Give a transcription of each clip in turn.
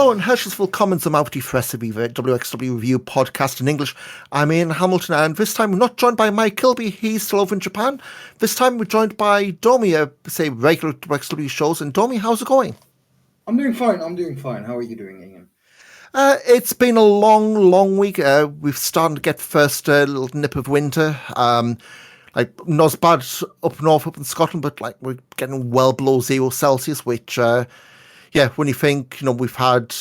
Hallo und herzlich willkommen zum Auf die Fresse WXW Review podcast in English. I'm Ian Hamilton, and this time we're not joined by Mike Kilby, he's still over in Japan. This time we're joined by Dohmi, say regular WXW shows. And Dohmi, how's it going? I'm doing fine. How are you doing, Ian? It's been a long week. We've started to get first little nip of winter. Like, not as bad up north, up in Scotland, but like we're getting well below 0 Celsius, which, when you think, we've had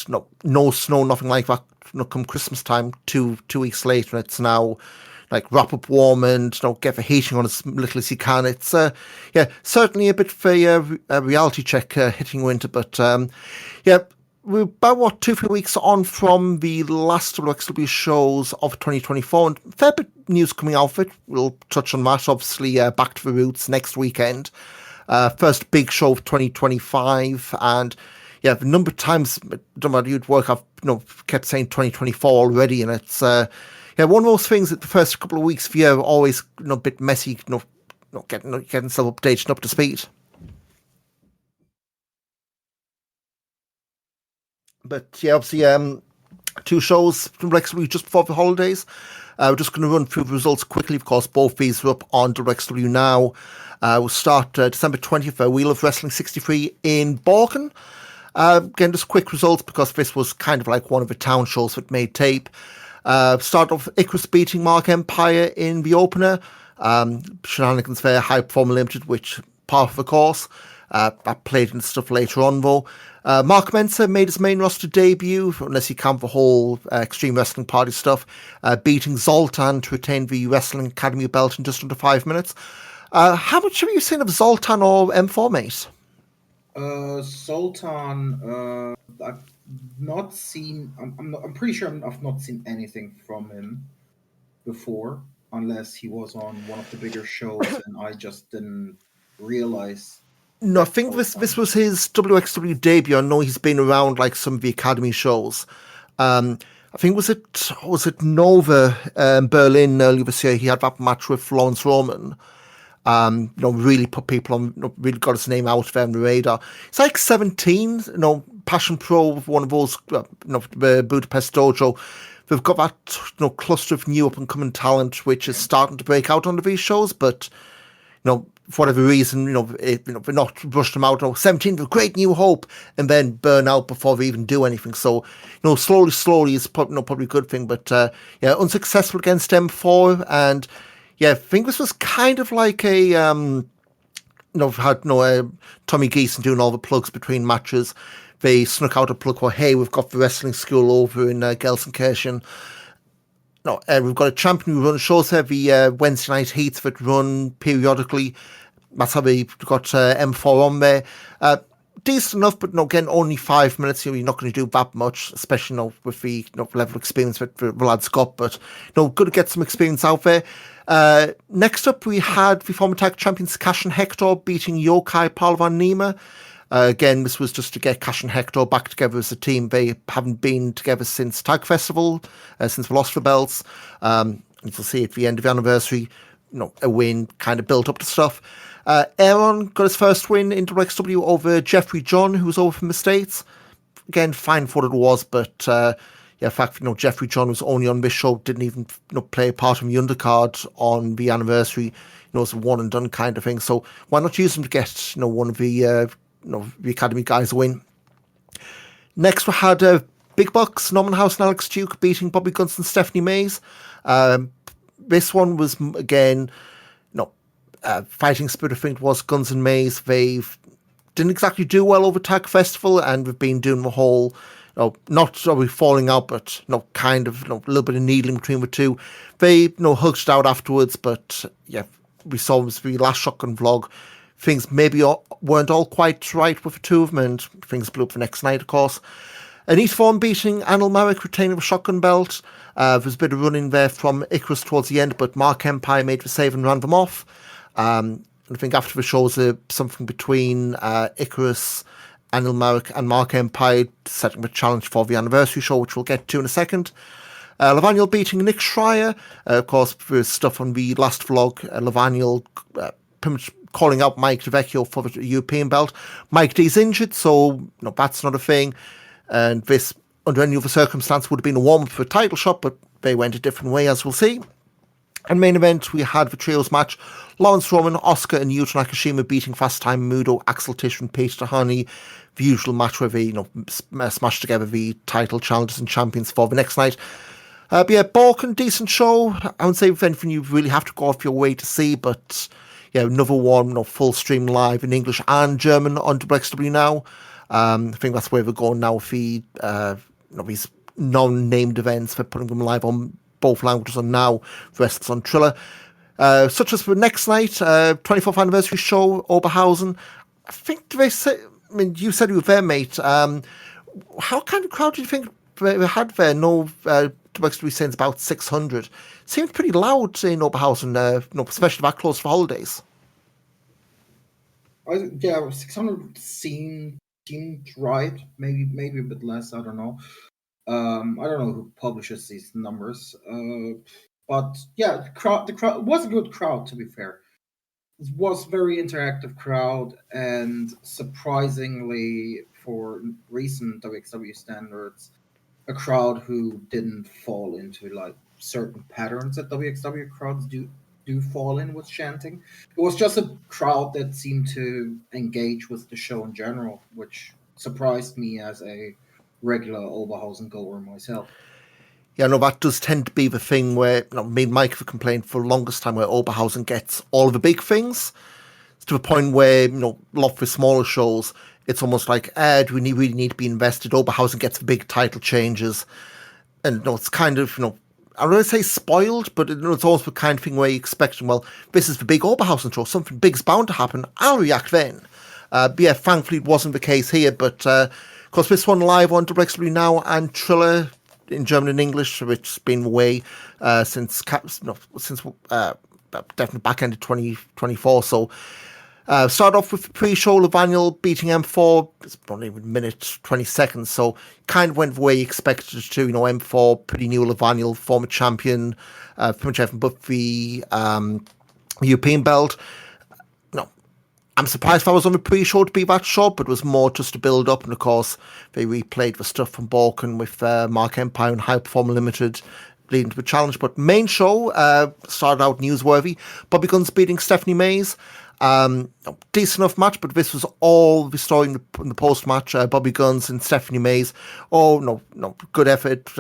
no snow, nothing like that, come Christmas time, two weeks later, and it's now like wrap up warm and get the heating on as little as you can. It's certainly a bit of a reality check hitting winter, but we're about 2-3 weeks on from the last WXW shows of 2024, and fair bit of news coming out of it. We'll touch on that, obviously. Back to the Roots next weekend, first big show of 2025, and the number of times, don't matter you'd work, I've kept saying 2024 already, and it's one of those things that the first couple of weeks of the year are always a bit messy, getting stuff updated and up to speed. But obviously, 2 shows from WXW just before the holidays. We're just going to run through the results quickly. Of course, both these are up on WXW now. We'll start December 20th, Wheel of Wrestling 63 in Borken. Again, just quick results because this was kind of like one of the town shows that made tape. Start off Icarus beating Mark Empire in the opener. Shenanigans there, High Performer Limited, which part of the course. That played into stuff later on, though. Mark Mensa made his main roster debut, unless you count the whole Extreme Wrestling Party stuff, beating Zoltan to retain the Wrestling Academy belt in just under 5 minutes. How much have you seen of Zoltan or M4, mate? Zoltan, I've not seen. I'm pretty sure I've not seen anything from him before, unless he was on one of the bigger shows and I just didn't realize. No, I think this was his WXW debut. I know he's been around like some of the Academy shows. I think was it Nova Berlin earlier this year. He had that match with Lawrence Roman. Really put people on, really got his name out there on the radar. It's like 17, Passion Pro, one of those, Budapest Dojo. They've got that, cluster of new up and coming talent, which is starting to break out onto these shows, but, for whatever reason, they're not rushed them out. 17 with great new hope, and then burn out before they even do anything. So, slowly is probably a good thing, but, unsuccessful against M4, and, I think this was kind of like a, had Tommy Geeson doing all the plugs between matches. They snuck out a plug for, hey, we've got the wrestling school over in Gelsenkirchen. We've got a champion who runs shows every Wednesday night heats that run periodically. That's how we got M4 on there. Decent enough, but again, only 5 minutes. You're not going to do that much, especially with the level of experience that the lad's got. But good to get some experience out there. Next up, we had the former tag champions Cash and Hector beating Yokai, Palavan, Nima. Again, this was just to get Cash and Hector back together as a team. They haven't been together since Tag Festival, since we lost the belts. You'll see at the end of the anniversary, a win kind of built up to stuff. Aaron got his first win in WXW over Jeffrey John, who was over from the States. Again, fine for what it was, but in fact, Jeffrey John was only on this show, didn't even play a part in the undercard on the anniversary. It's a one and done kind of thing. So why not use him to get one of the the Academy guys win. Next we had Big Bucks, Norman House and Alex Duke beating Bobby Guns and Stephanie Mays. This one was again, fighting spirit. I think it was Guns and Mays. They didn't exactly do well over Tag Festival, and we've been doing the whole, not really falling out, but kind of a little bit of needling between the two. They hugged it out afterwards, but we saw this the last Shotgun vlog. Things maybe weren't all quite right with the two of them, and things blew up the next night, of course. Anita Vaughan beating Anil Marek, retaining the Shotgun belt. There's a bit of running there from Icarus towards the end, but Mark Empire made the save and ran them off. And I think after the show was something between Icarus, Anil Marek and Mark Empire setting a challenge for the anniversary show, which we'll get to in a second. Lavaniel beating Nick Schreier. Of course, for stuff on the last vlog, Lavaniel pretty much calling out Mike DeVecchio for the European belt. Mike D's injured, so that's not a thing. And this, under any other circumstance, would have been a warm-up for a title shot, but they went a different way, as we'll see. And main event, we had the trios match. Lawrence Roman, Oscar and Yuta Nakashima beating Fast Time Mudo, Axel Tischer and Peter Tahani. The usual match where they, smash together the title challengers and champions for the next night. But yeah, Borken, decent show. I wouldn't say anything you really have to go off your way to see, but yeah, another one, full stream live in English and German on WXW now. I think that's where we're going now with the, these non-named events. They're putting them live on both languages on now. The rest is on Triller. Such as the next night, 24th anniversary show, Oberhausen. I think they say, you said you were there, mate. How kind of crowd do you think they had there? No, WXW saying it's about 600. Seemed pretty loud in Oberhausen, especially that close for holidays. Yeah, 600 seemed right. Maybe a bit less. I don't know. I don't know who publishes these numbers. But yeah, the crowd was a good crowd, to be fair. It was very interactive crowd, and surprisingly, for recent WXW standards, a crowd who didn't fall into like certain patterns that WXW crowds do fall in with chanting. It was just a crowd that seemed to engage with the show in general, which surprised me as a regular Oberhausen goer myself. Yeah, no, that does tend to be the thing where, me and Mike have complained for the longest time where Oberhausen gets all of the big things to the point where, a lot of the smaller shows, it's almost like, do we really need to be invested? Oberhausen gets the big title changes. And, it's kind of, I don't want to say spoiled, but it's always the kind of thing where you expect, well, this is the big Oberhausen show, something big's bound to happen, I'll react then. But yeah, thankfully it wasn't the case here, but of course this one live on WXW Now and Triller in German and English, which has been away since definitely back end of 2024. So start off with the pre-show, Levaniel beating M4. It's only a minute 20 seconds, so kind of went the way you expected it to. M4 pretty new, Levaniel former champion, pretty much everything but the European belt. I'm surprised if I was on the pre-show to be that short, but it was more just to build up. And of course, they replayed the stuff from Borken with Mark Empire and High Performer Limited leading to the challenge. But main show started out newsworthy. Bobby Guns beating Stephanie Mays. Decent enough match, but this was all the story in the post-match. Bobby Guns and Stephanie Mays. Oh, no, good effort.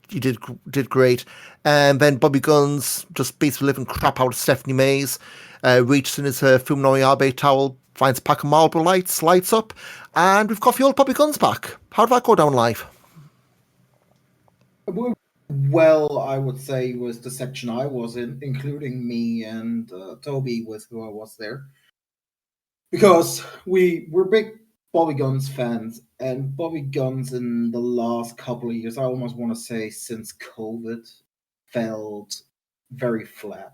You did great. And then Bobby Guns just beats the living crap out of Stephanie Mays. Reaches in his Fuminori Abe towel, finds a pack of Marlboro lights, lights up, and we've got the old Bobby Guns back. How did that go down live? Well, I would say was the section I was in, including me and Toby, with who I was there, because we're big Bobby Guns fans, and Bobby Guns in the last couple of years, I almost want to say since COVID, felt very flat.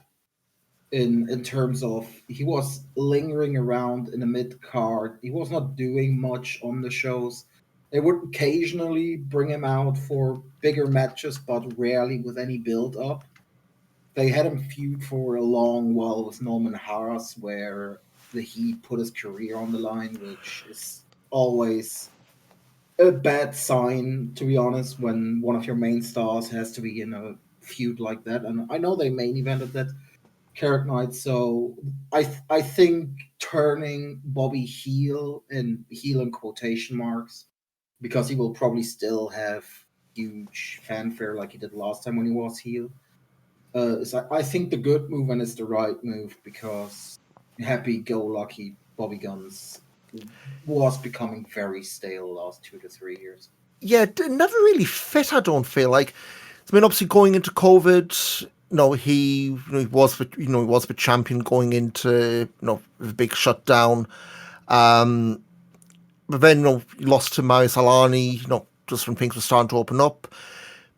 In terms of, he was lingering around in the mid card. He was not doing much on the shows. They would occasionally bring him out for bigger matches, but rarely with any build up. They had him feud for a long while with Norman Harras, where he put his career on the line, which is always a bad sign, to be honest, when one of your main stars has to be in a feud like that. And I know they main evented that Carat Night, so I think turning Bobby heel in quotation marks, because he will probably still have huge fanfare like he did last time when he was heel. I think the good move, and it's the right move, because happy-go-lucky Bobby Guns was becoming very stale the last 2 to 3 years. Yeah, it never really fit, I don't feel like. Obviously going into COVID, he was the champion going into the big shutdown. But then he lost to Marius Alani, just when things were starting to open up.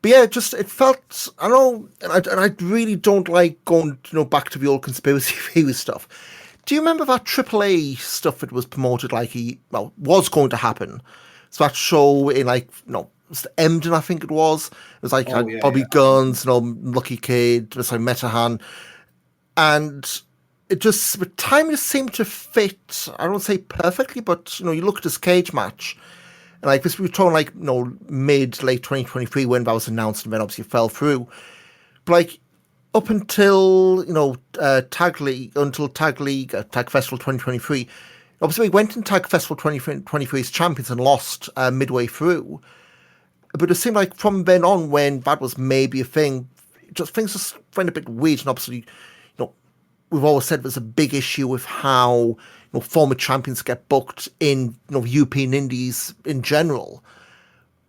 But yeah, it felt, I know, and I really don't like going back to the old conspiracy theory stuff. Do you remember that AAA stuff that was promoted like was going to happen? So that show in Emden, I think it was. It was Bobby Guns, Lucky Kid, it was like Metahan. And it just, the time just seemed to fit, I don't say perfectly, but, you look at this cage match And like this, we were talking like mid late 2023 when that was announced, and then obviously fell through. But like up until Tag League Tag Festival 2023, obviously we went in Tag Festival 2023 as champions and lost midway through. But it seemed like from then on, when that was maybe a thing, just things just went a bit weird. And obviously, we've always said there's a big issue with how former champions get booked in European indies in general.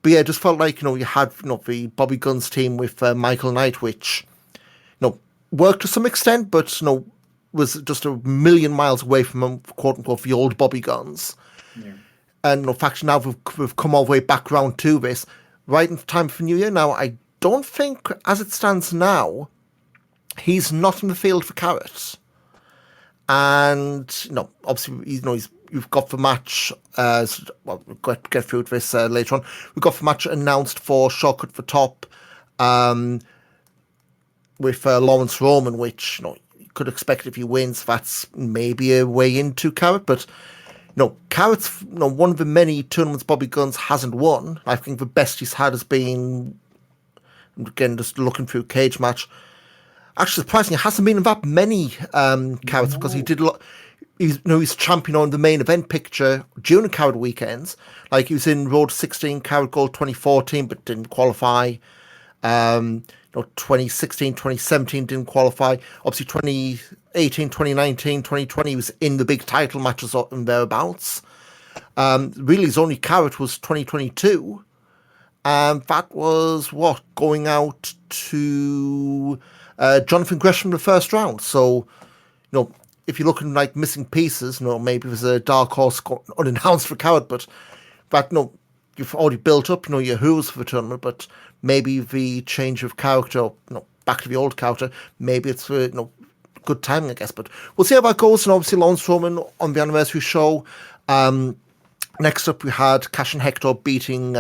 But yeah, it just felt like you had the Bobby Guns team with Michael Knight, which worked to some extent, but was just a million miles away from quote unquote the old Bobby Guns. Yeah. And in fact, now we've come all the way back around to this, right in time for New Year. Now, I don't think, as it stands now, he's not in the field for Carat. And obviously, you've got the match. Well, we'll get through this later on. We've got the match announced for Shortcut for Top, with Lawrence Roman, which you could expect if he wins. That's maybe a way into Carat, but Carat's one of the many tournaments Bobby Guns hasn't won. I think the best he's had has been, again, just looking through Cage Match. Actually, surprisingly, it hasn't been in that many Carats because he did a lot. He's champion on the main event picture during the Carat weekends. Like he was in Road 16, Carat Gold 2014, but didn't qualify. 2016, 2017 didn't qualify. Obviously, 2018, 2019, 2020 was in the big title matches and thereabouts. Really, his only Carat was 2022. And that was going out to Jonathan Gresham in the first round. So, if you're looking like missing pieces, maybe there's a dark horse unannounced for Carat, but that, you've already built up, your who's for the tournament, but maybe the change of character, back to the old character, maybe it's good timing, I guess. But we'll see how that goes. And obviously, Lawrence Roman on the anniversary show. Next up, we had Cash and Hector beating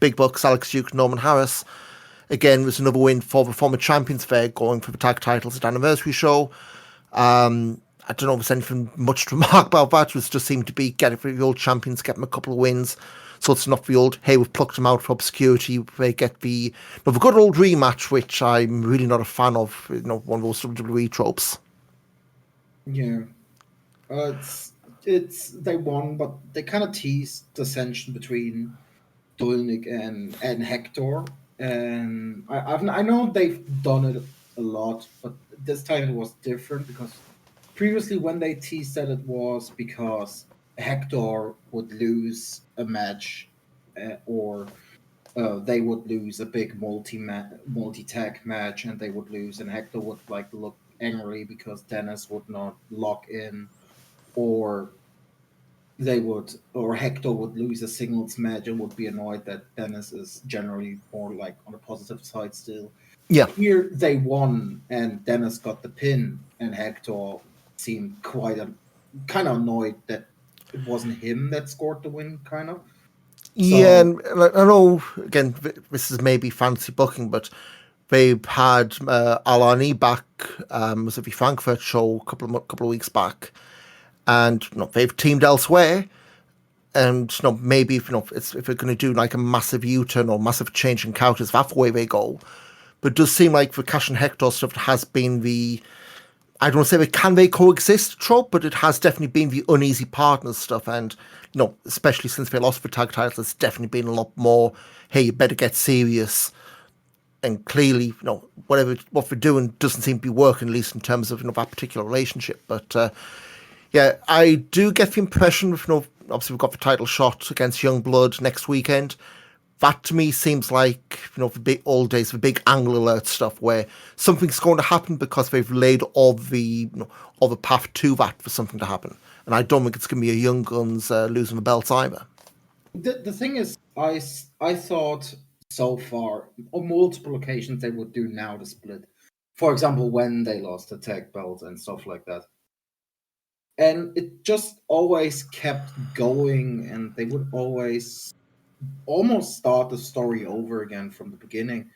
Big Bucks, Alex Duke, Norman Harris. Again, there's another win for the former champions there, going for the tag titles at the anniversary show. I don't know if there's anything much to remark about that. It just seemed to be getting for the old champions, get them a couple of wins. So it's not the old, hey, we've plucked them out for obscurity. They get the good old rematch, which I'm really not a fan of. One of those WWE tropes. Yeah, it's they won, but they kind of teased the tension between Dolnik and Hector, and I know they've done it a lot, but this time it was different because previously when they teased that it was because Hector would lose a match, or they would lose a big multi tag match, and they would lose, and Hector would like look angry because Dennis would not lock in, or or Hector would lose a singles match and would be annoyed that Dennis is generally more like on the positive side still. Yeah. Here they won and Dennis got the pin, and Hector seemed kind of annoyed that it wasn't him that scored the win, kind of. Yeah, So and I know, again, this is maybe fancy booking, but they've had Alani back, was it the Frankfurt show a couple of weeks back, and they've teamed elsewhere. And maybe if they're going to do like a massive U-turn or massive change in characters, that's the way they go. But it does seem like the Cash and Hector stuff has been I don't want to say can they coexist trope, but it has definitely been the uneasy partners stuff. And especially since they lost the tag titles, it's definitely been a lot more, hey, you better get serious. And clearly, what they're doing doesn't seem to be working, at least in terms of that particular relationship. But yeah, I do get the impression, obviously we've got the title shot against Youngblood next weekend. That to me seems like, the big old days, the big angle alert stuff where something's going to happen because they've laid all the path to that for something to happen. And I don't think it's going to be a Young Guns losing the belts either. the thing is, I thought so far on multiple occasions they would do now the split. For example, when they lost the tag belts and stuff like that. And it just always kept going, and they would always almost start the story over again from the beginning.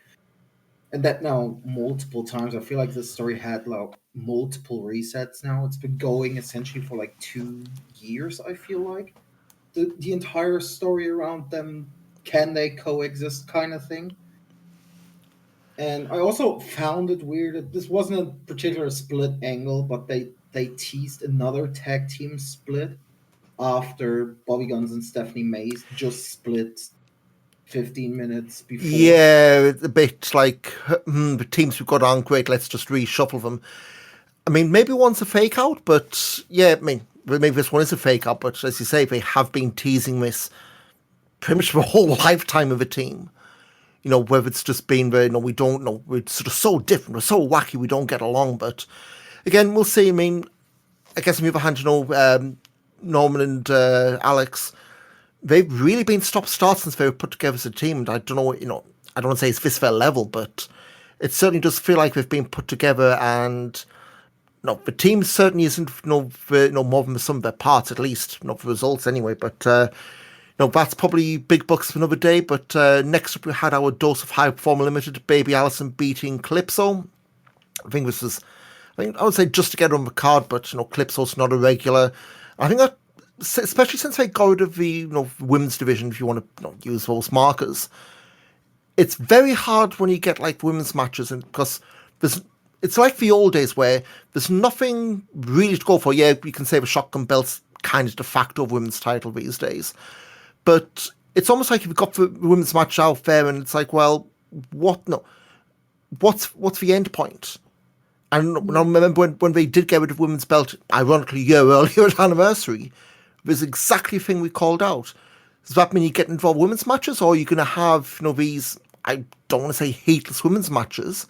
And that now multiple times. I feel like this story had like multiple resets now. It's been going essentially for like 2 years, I feel like. the entire story around them, can they coexist kind of thing. And I also found it weird that this wasn't a particular split angle, but they teased another tag team split after Bobby Guns and Stephanie Mays just split 15 minutes before. Yeah, it's a bit like the teams we've got aren't great. Let's just reshuffle them. I mean, maybe one's a fake out, but yeah, I mean, maybe this one is a fake out. But as you say, they have been teasing this pretty much for a whole lifetime of a team. You know, whether it's just been very, we don't know. We're sort of so different. We're so wacky. We don't get along. But again, we'll see. I mean, I guess on the other hand, Norman and Alex, they've really been stop-start since they were put together as a team. And I don't know, I don't want to say it's this their level, but it certainly does feel like they've been put together. And no, the team certainly isn't more than the sum of their parts, at least not for results anyway. But that's probably big bucks for another day. But next up, we had our dose of High Performer Limited, Baby Allison beating Calypso. I would say just to get on the card, but Calypso's not a regular. I think that, especially since they got rid of the women's division, if you want to use those markers, it's very hard when you get like women's matches, and because it's like the old days where there's nothing really to go for. Yeah, you can say the shotgun belt's kind of de facto women's title these days, but it's almost like you've got the women's match out there, and it's like, well, what's the end point? And I remember when they did get rid of women's belt, ironically, a year earlier at Anniversary, it was exactly the thing we called out. Does that mean you get involved in women's matches, or are you going to have these, I don't want to say heatless women's matches,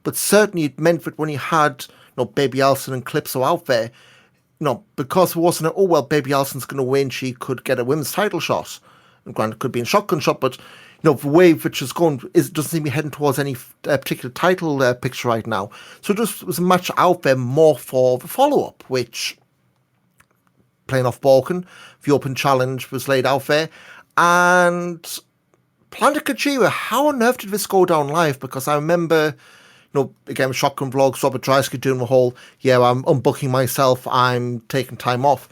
but certainly it meant that when you had Baby Allison and Calypso out there, because it wasn't Baby Allison's going to win, she could get a women's title shot. And granted, it could be in shotgun shot, but the way which is going doesn't seem to be heading towards any particular title picture right now. So it just was a match out there more for the follow-up, which, playing off Borken, the open challenge was laid out there. And Planet Kajira, how on earth did this go down live? Because I remember, again, with Shotgun Vlogs, Robert Dreisker doing the whole, I'm unbooking myself, I'm taking time off.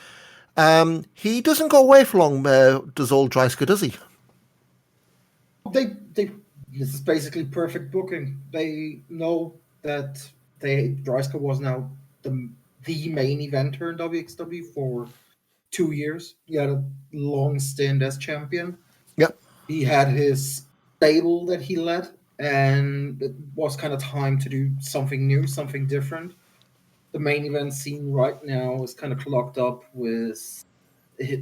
He doesn't go away for long, does old Dreisker, does he? This is basically perfect booking. They know that Dreisker was now the main eventer in WXW for 2 years. He had a long stint as champion. Yep. He had his stable that he led, and it was kind of time to do something new, something different. The main event scene right now is kind of clogged up with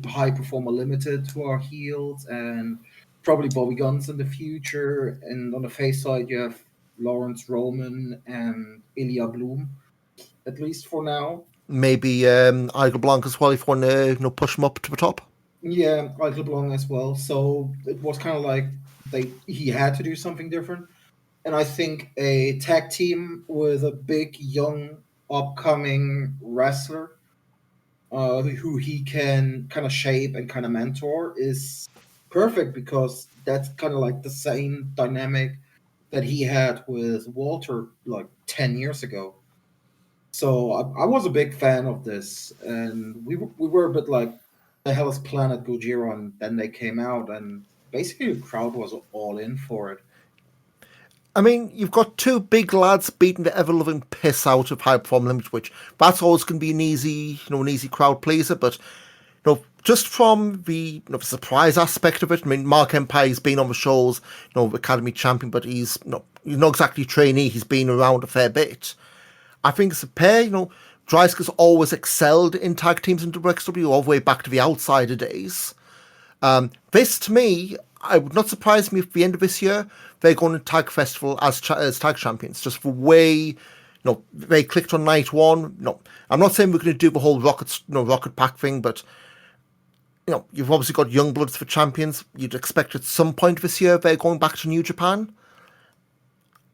High Performer Limited, who are heels, and probably Bobby Guns in the future. And on the face side, you have Lawrence Roman and Ilya Bloom, at least for now. Maybe Igel Blanc as well, if you want to push him up to the top. Yeah, Igel Blanc as well. So it was kind of like he had to do something different. And I think a tag team with a big, young, upcoming wrestler who he can kind of shape and kind of mentor is perfect, because that's kind of like the same dynamic that he had with Walter like 10 years ago. So I was a big fan of this, and we were a bit like, the hell is Planet Gojira? And then they came out, and basically the crowd was all in for it. I mean, you've got two big lads beating the ever-loving piss out of High Performer Limited, which that's always going to be an easy crowd pleaser. But just from the surprise aspect of it, I mean, Mark Empire's been on the shows, Academy champion, but he's not exactly trainee. He's been around a fair bit. I think it's a pair. Dreisker's always excelled in tag teams in WXW all the way back to the Outsider days. This, to me, it would not surprise me if at the end of this year they're going to Tag Festival as tag champions. Just the way they clicked on night one. No, I'm not saying we're going to do the whole rocket pack thing, but you've obviously got Youngbloods for champions. You'd expect at some point this year they're going back to New Japan.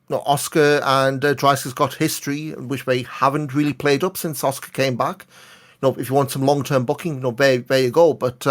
Oscar and Dreisker's got history, which they haven't really played up since Oscar came back. If you want some long-term booking, there you go. But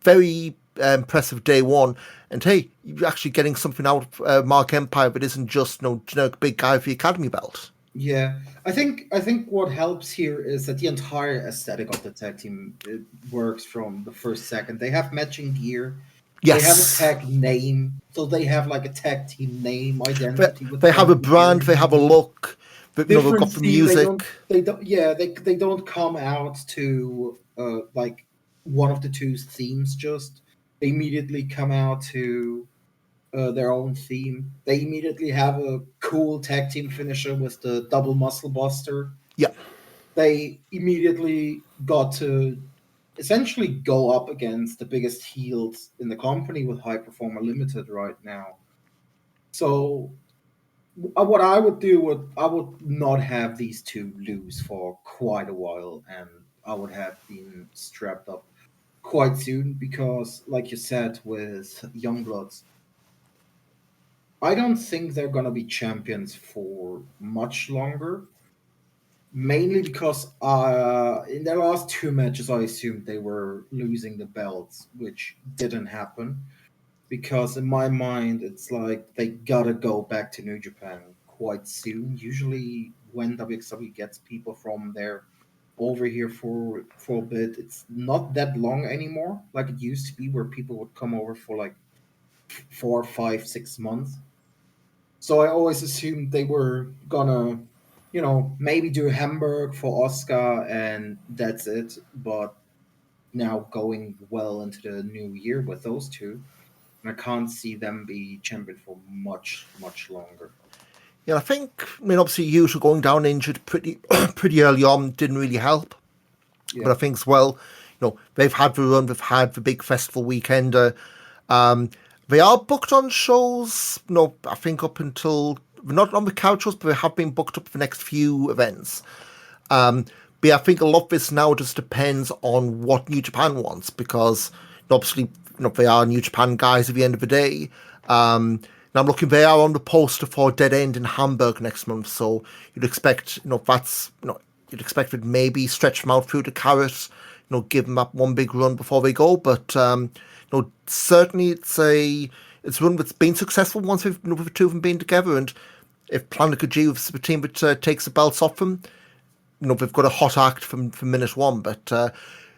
very impressive day one. And hey, you're actually getting something out of Mark Empire that isn't just generic big guy for the Academy belt. Yeah, I think what helps here is that the entire aesthetic of the tag team, it works from the first second. They have matching gear, they have a Yes. tag name, so they have like a tag team name They, identity with they them have a brand, they appearing. have a look, but they've Different got the theme. They music. don't. They don't. Yeah, they don't come out to like one of the two themes. Just they immediately come out to their own theme. They immediately have a cool tag team finisher with the double muscle buster. Yeah. They immediately got to essentially go up against the biggest heels in the company with High Performer Limited right now. So what I would do would I would not have these two lose for quite a while, and I would have been strapped up quite soon because, like you said, with Youngbloods, I don't think they're gonna be champions for much longer. Mainly because in their last two matches, I assumed they were losing the belts, which didn't happen. Because in my mind, it's like they gotta go back to New Japan quite soon. Usually, when WXW gets people from there over here for a bit, it's not that long anymore, like it used to be, where people would come over for like 4, 5, 6 months. So I always assumed they were gonna, maybe do Hamburg for Oscar and that's it. But now going well into the new year with those two, and I can't see them be champion for much, much longer. Yeah, I mean, obviously, Yuta going down injured pretty pretty early on didn't really help. But Yeah, I think as well, they've had the run, they've had the big festival weekender. Um, they are booked on shows, I think up until, not on the couch shows, but they have been booked up for the next few events. Um, but yeah, I think a lot of this now just depends on what New Japan wants because obviously, they are New Japan guys at the end of the day. And I'm looking, they are on the poster for Dead End in Hamburg next month, so you'd expect, you'd expect it maybe stretch them out through the Carat, give them that one big run before they go. But certainly it's a run that's been successful once we've the two of them been together, and if Planet G was the team that takes the belts off them, they've got a hot act from minute one. But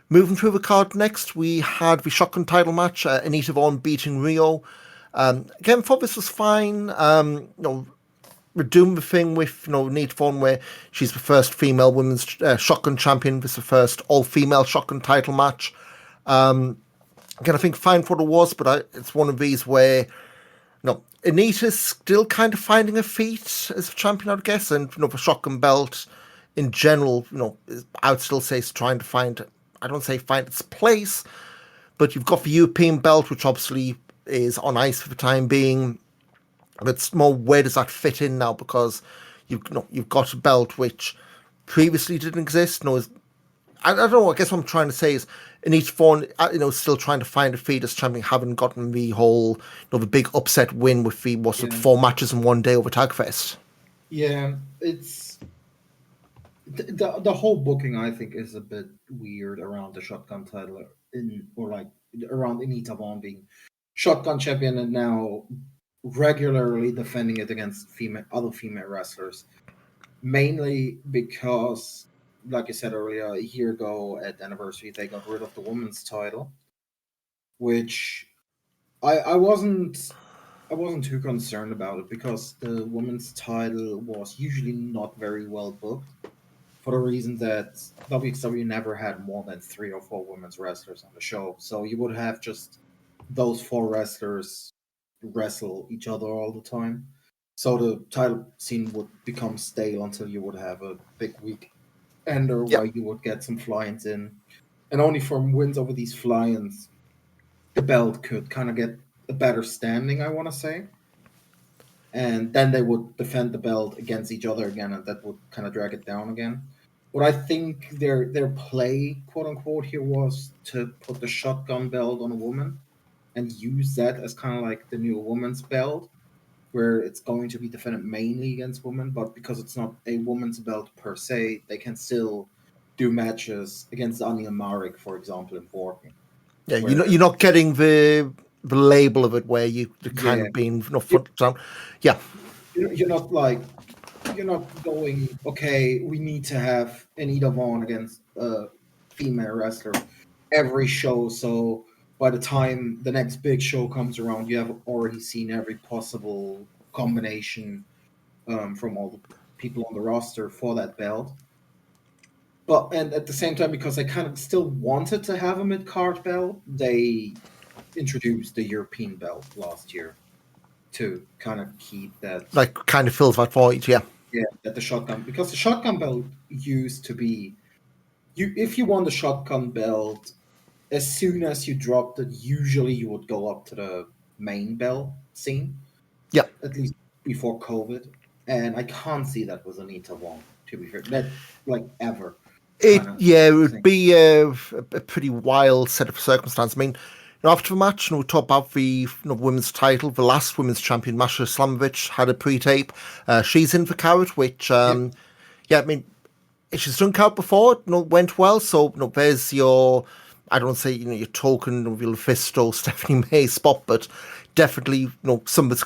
moving through the card next, we had the shotgun title match, Anita Vaughn beating Rio. Again, thought this was fine. We're doing the thing with Anita Vaughn where she's the first female women's shotgun champion. This is the first all-female shotgun title match. Again, I think fine for what it was, but it's one of these where Anita's still kind of finding her feet as a champion, I'd guess, and the shotgun belt in general, I would still say it's trying to find. I don't say find its place, but you've got the European belt, which obviously is on ice for the time being. But it's more where does that fit in now? Because you've got a belt which previously didn't exist. I don't know. I guess what I'm trying to say is in each form, still trying to find a feed as champion, haven't gotten the whole, the big upset win with the yeah, 4 matches in one day over Tagfest. yeah. It's the whole booking. I think is a bit weird around the shotgun title or like around Anita Vaughn being shotgun champion and now regularly defending it against other female wrestlers. Mainly because, like I said earlier, a year ago at anniversary, they got rid of the women's title, which I wasn't too concerned about it because the women's title was usually not very well booked for the reason that WXW never had more than 3 or 4 women's wrestlers on the show. So you would have just those 4 wrestlers wrestle each other all the time. So the title scene would become stale until you would have a big week ender Yeah, where you would get some fly-ins in. And only from wins over these fly-ins, the belt could kind of get a better standing, I want to say. And then they would defend the belt against each other again, and that would kind of drag it down again. What I think their play, quote unquote, here was to put the shotgun belt on a woman and use that as kind of like the new woman's belt, where it's going to be defended mainly against women, but because it's not a woman's belt per se, they can still do matches against Anya Marek, for example, in Borken, yeah. where You're not getting the label of it where you the kind yeah, of being you- front down. Yeah, you're not like you're not going, okay, we need to have Anita Vaughn against a female wrestler every show. So by the time the next big show comes around, you have already seen every possible combination from all the people on the roster for that belt. But and at the same time, because I kind of still wanted to have a mid card belt, they introduced the European belt last year to kind of keep that. Like, kind of fills that void, yeah. Yeah, at the shotgun, because the shotgun belt used to be you if you won the shotgun belt, as soon as you dropped it, usually you would go up to the main belt scene, Yeah. at least before COVID. And I can't see that with Anita Wong, to be fair. That like ever. It would thing. be a pretty wild set of circumstances. I mean, after the match, we talk about the women's title. The last women's champion, Masha Slamovich, had a pre-tape. She's in for Carat, which, I mean, she's done Carat before. Went well. So, there's your, I don't say, your token, your Lufisto, Stephanie May spot, but definitely, someone's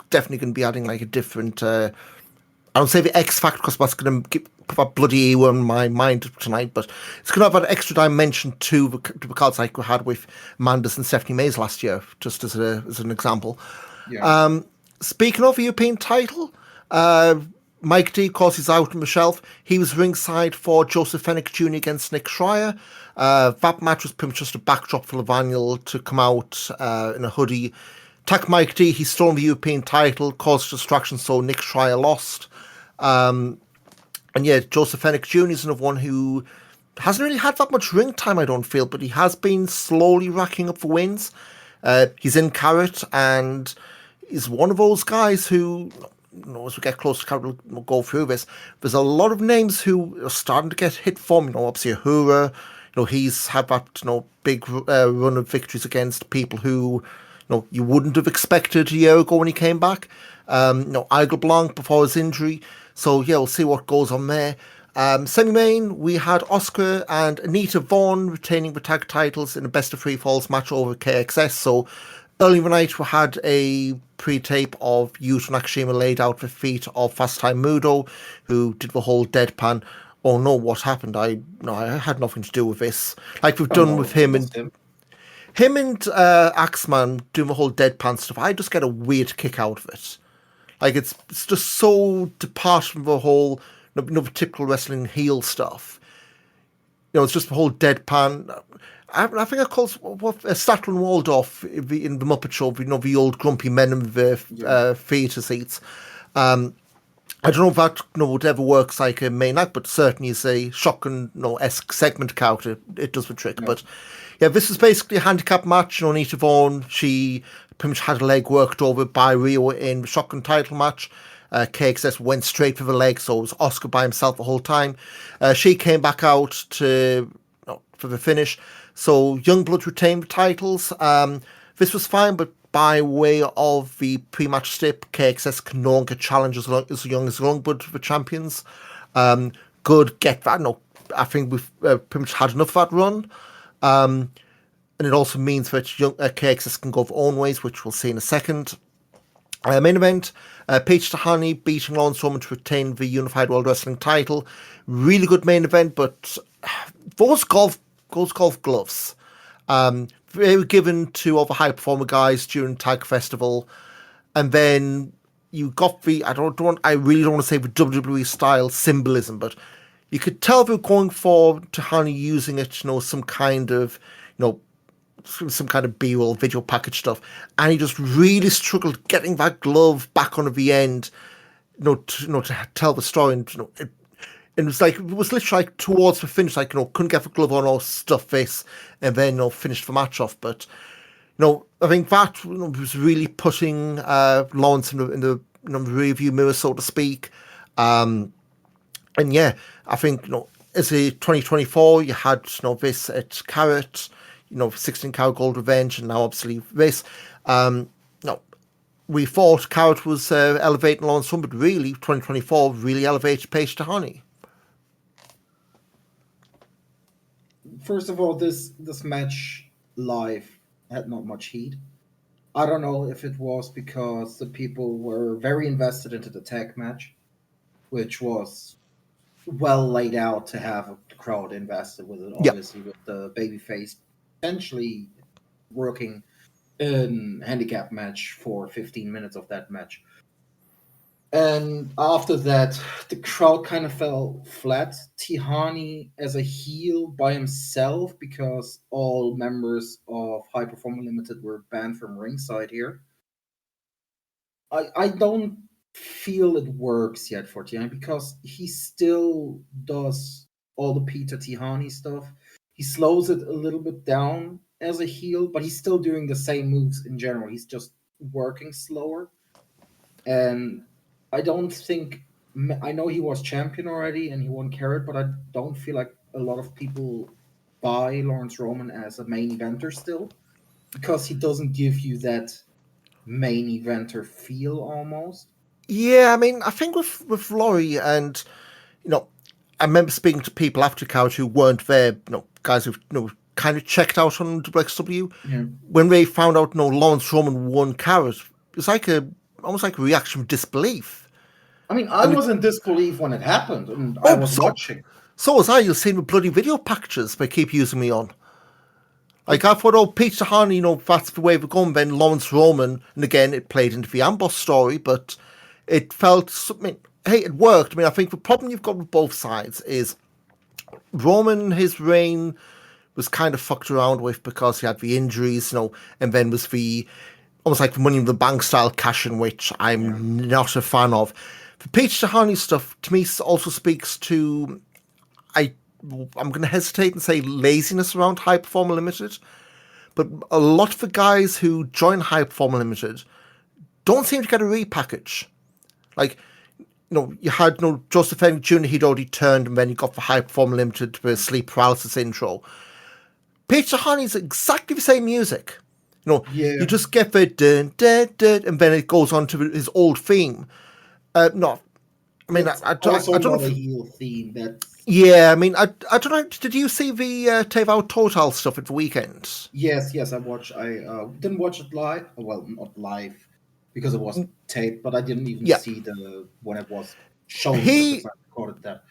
definitely going to be adding like a different. I don't say the X factor because that's going to put that bloody ear on my mind tonight, but it's going to have an extra dimension to the cards like we had with Manders and Stephanie Mays last year, just as an example. Yeah. Speaking of the European title, Mike D, of course, is out on the shelf. He was ringside for Joseph Fennick Jr. against Nick Schreier. That match was pretty much just a backdrop for Levaniel to come out in a hoodie. Attack Mike D, he stole the European title, caused distraction, so Nick Schreier lost. And yeah, Joseph Fennick Jr. is another one who hasn't really had that much ring time, I don't feel, but he has been slowly racking up the wins. He's in Carat, and is one of those guys who, as we get closer to Carat, we'll go through this. There's a lot of names who are starting to get hit form. Obviously Ahura, he's had that big run of victories against people who you wouldn't have expected a year ago when he came back. Igel Blanc before his injury. So, yeah, we'll see what goes on there. Semi-main, we had Oscar and Anita Vaughn retaining the tag titles in a best-of-3 falls match over KXS. So, early in the night, we had a pre-tape of Yuta Nakashima laid out the feet of Fast Time Mudo, who did the whole deadpan. Oh, no, what happened? I had nothing to do with this. Like we've done with him and... Him and Axeman doing the whole deadpan stuff, I just get a weird kick out of it. Like, it's just so depart from the whole, the typical wrestling heel stuff. It's just the whole deadpan. I think I call it Statler and Waldorf in the Muppet Show, the old grumpy men in the theatre seats. I don't know if that would ever works like a main act, but certainly is a shotgun esque segment character. It does the trick. Yeah. But yeah, this is basically a handicap match. Anita Vaughn, she pretty much had her leg worked over by Rio in the shotgun title match. KXS went straight for the leg, so it was Oscar by himself the whole time. She came back out for the finish. So Youngblood retained the titles. This was fine, but by way of the pre-match stip, KXS can no longer challenge as young as Youngblood for champions. Good, get that. I think we've pretty much had enough of that run. And it also means that KXS can go their own ways, which we'll see in a second. Main event, Paige Tahani beating Lawrence Roman to retain the Unified World Wrestling title. Really good main event, but those golf gloves, they were given to other high performer guys during Tag Festival, and then you got the I really don't want to say the WWE style symbolism, but you could tell they were going for Tahani using it, some kind of some kind of B-roll video package stuff, and he just really struggled getting that glove back on at the end, to tell the story. And it was literally like towards the finish, couldn't get the glove on or stuff this, and then finished the match off. But I think that was really putting Lawrence in the rearview mirror, so to speak. And yeah, I think as a 2024, you had this at Carat. 16 Carat Gold Revenge, and now obviously this. We thought Carat was elevating Lawrence Roman, but really, 2024 really elevated Paige Tahani. First of all, this match live had not much heat. I don't know if it was because the people were very invested into the tag match, which was well laid out to have the crowd invested with it. Yeah. Obviously, with the babyface essentially working in handicap match for 15 minutes of that match. And after that, the crowd kind of fell flat. Tihani as a heel by himself because all members of High Performer Limited were banned from ringside here. I don't feel it works yet for Tihani because he still does all the Peter Tihani stuff. He slows it a little bit down as a heel, but he's still doing the same moves in general. He's just working slower. And I don't think I know he was champion already and he won Carat, but I don't feel like a lot of people buy Lawrence Roman as a main eventer still because he doesn't give you that main eventer feel almost. Yeah, I mean, I think with Laurie and, you know, I remember speaking to people after Couch who weren't there, guys who, kind of checked out on WXW. Yeah. When they found out, Lawrence Roman won Carat, it's like almost like a reaction of disbelief. I mean, I And was in disbelief when it happened, and I was so watching. was I. You've seen the bloody video packages they keep using me on. Like, I thought, Peter Harney, that's the way we're going. Then Lawrence Roman, and again, it played into the Amboss story, but it felt, hey, it worked. I mean, I think the problem you've got with both sides is Roman, his reign was kind of fucked around with because he had the injuries, and then was the almost like the Money in the Bank style cash-in, which I'm not a fan of. The Peter Harney stuff, to me, also speaks to, I'm going to hesitate and say laziness around High Performer Limited. But a lot of the guys who join High Performer Limited don't seem to get a repackage. Like, you had Joseph Henry Jr., he'd already turned, and then you got the High Performer Limited with sleep paralysis intro. Peter Harney's exactly the same music. You just get the dun, dun, dun, and then it goes on to his old theme. No, I mean, I don't know. Not a heel theme. Yeah, I mean, I don't know. Did you see the Tevao Total stuff at the weekend? Yes, I watched. I didn't watch it live. Well, not live because it was taped, but I didn't even see when it was shown because I recorded that.